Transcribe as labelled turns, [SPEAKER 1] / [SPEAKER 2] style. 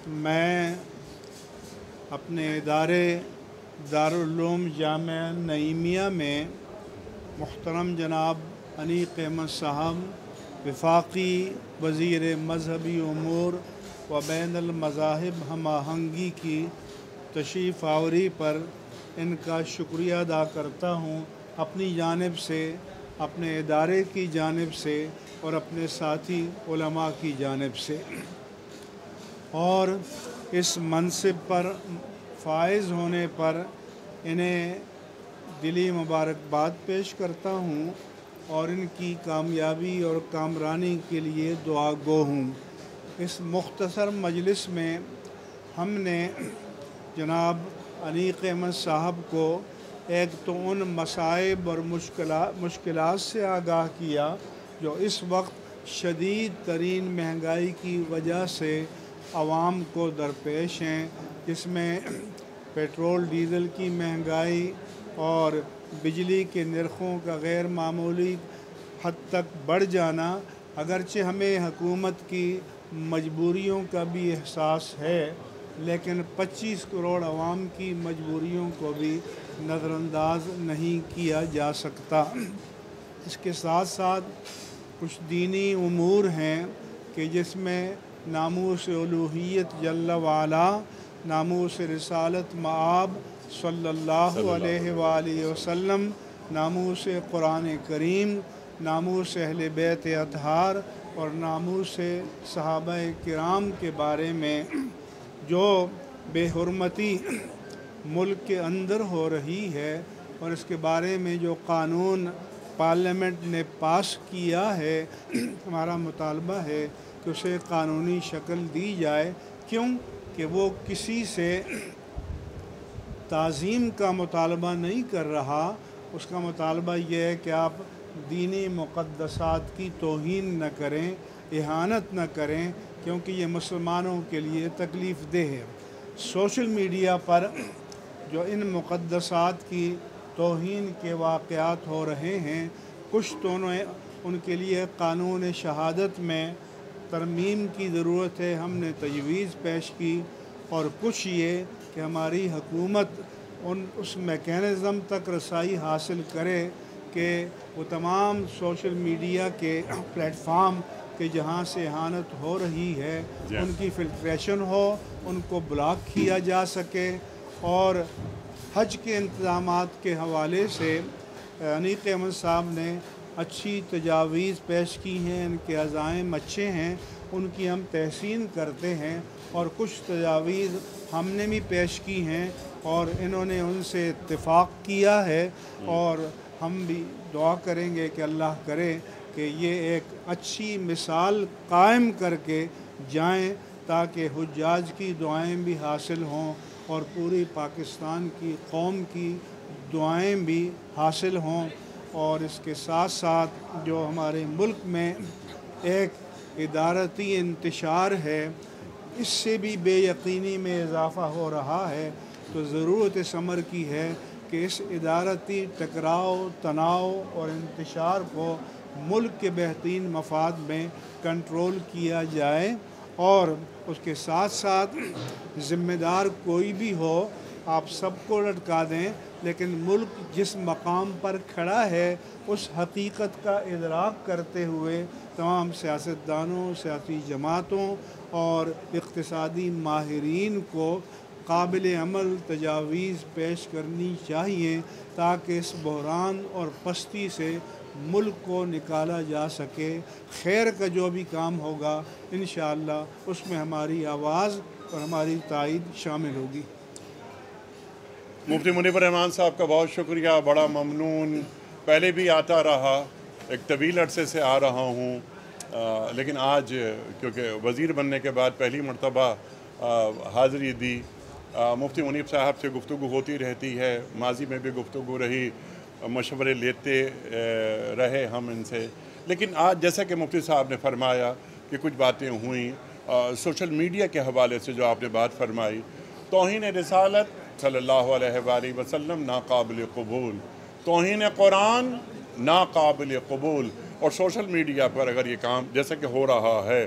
[SPEAKER 1] میں اپنے ادارے دارالعلوم جامعہ نعیمیہ میں محترم جناب انیق احمد صاحب وفاقی وزیر مذہبی امور و بین المذاہب ہم آہنگی کی تشریف آوری پر ان کا شکریہ ادا کرتا ہوں، اپنی جانب سے، اپنے ادارے کی جانب سے اور اپنے ساتھی علماء کی جانب سے، اور اس منصب پر فائز ہونے پر انہیں دلی مبارکباد پیش کرتا ہوں اور ان کی کامیابی اور کامرانی کے لیے دعا گو ہوں۔ اس مختصر مجلس میں ہم نے جناب انیق احمد صاحب کو ایک تو ان مصائب اور مشکلات سے آگاہ کیا جو اس وقت شدید ترین مہنگائی کی وجہ سے عوام کو درپیش ہیں، جس میں پیٹرول ڈیزل کی مہنگائی اور بجلی کے نرخوں کا غیر معمولی حد تک بڑھ جانا۔ اگرچہ ہمیں حکومت کی مجبوریوں کا بھی احساس ہے، لیکن 25 کروڑ عوام کی مجبوریوں کو بھی نظر انداز نہیں کیا جا سکتا۔ اس کے ساتھ ساتھ کچھ دینی امور ہیں کہ جس میں ناموس الوہیت جل وعلا، ناموس رسالت مآب صلی اللہ علیہ وآلہ وسلم، ناموس قرآن کریم، ناموس اہل بیت اطہار اور ناموس صحابہ کرام کے بارے میں جو بے حرمتی ملک کے اندر ہو رہی ہے، اور اس کے بارے میں جو قانون پارلیمنٹ نے پاس کیا ہے، ہمارا مطالبہ ہے کہ اسے قانونی شکل دی جائے، کیوں کہ وہ کسی سے تعظیم کا مطالبہ نہیں کر رہا۔ اس کا مطالبہ یہ ہے کہ آپ دینی مقدسات کی توہین نہ کریں، اہانت نہ کریں، کیونکہ یہ مسلمانوں کے لیے تکلیف دہ ہے۔ سوشل میڈیا پر جو ان مقدسات کی توہین کے واقعات ہو رہے ہیں، کچھ تو ان کے لیے قانون شہادت میں ترمیم کی ضرورت ہے، ہم نے تجویز پیش کی، اور کچھ یہ کہ ہماری حکومت اس میکینزم تک رسائی حاصل کرے کہ وہ تمام سوشل میڈیا کے پلیٹ فارم کہ جہاں سے اہانت ہو رہی ہے ان کی فلٹریشن ہو، ان کو بلاک کیا جا سکے، اور حج کے انتظامات کے حوالے سے انیق احمد صاحب نے اچھی تجاویز پیش کی ہیں، ان کے عزائم اچھے ہیں، ان کی ہم تحسین کرتے ہیں، اور کچھ تجاویز ہم نے بھی پیش کی ہیں اور انہوں نے ان سے اتفاق کیا ہے، اور ہم بھی دعا کریں گے کہ اللہ کرے کہ یہ ایک اچھی مثال قائم کر کے جائیں تاکہ حجاج کی دعائیں بھی حاصل ہوں اور پوری پاکستان کی قوم کی دعائیں بھی حاصل ہوں۔ اور اس کے ساتھ ساتھ جو ہمارے ملک میں ایک ادارتی انتشار ہے، اس سے بھی بے یقینی میں اضافہ ہو رہا ہے، تو ضرورت اس امر کی ہے کہ اس ادارتی ٹکراؤ، تناؤ اور انتشار کو ملک کے بہترین مفاد میں کنٹرول کیا جائے، اور اس کے ساتھ ساتھ ذمہ دار کوئی بھی ہو آپ سب کو لٹکا دیں، لیکن ملک جس مقام پر کھڑا ہے اس حقیقت کا ادراک کرتے ہوئے تمام سیاستدانوں، سیاسی جماعتوں اور اقتصادی ماہرین کو قابل عمل تجاویز پیش کرنی چاہیے تاکہ اس بحران اور پستی سے ملک کو نکالا جا سکے۔ خیر کا جو بھی کام ہوگا انشاءاللہ اس میں ہماری آواز اور ہماری تائید شامل ہوگی۔
[SPEAKER 2] مفتی منیب الرحمان صاحب کا بہت شکریہ، بڑا ممنون۔ پہلے بھی آتا رہا، ایک طویل عرصے سے آ رہا ہوں، لیکن آج کیونکہ وزیر بننے کے بعد پہلی مرتبہ حاضری دی۔ مفتی منیب صاحب سے گفتگو ہوتی رہتی ہے، ماضی میں بھی گفتگو رہی، مشورے لیتے رہے ہم ان سے، لیکن آج جیسا کہ مفتی صاحب نے فرمایا کہ کچھ باتیں ہوئیں سوشل میڈیا کے حوالے سے، جو آپ نے بات فرمائی، توہین رسالت صلی اللہ علیہ وآلہ وسلم ناقابل قبول، توہین قرآن ناقابل قبول، اور سوشل میڈیا پر اگر یہ کام جیسا کہ ہو رہا ہے،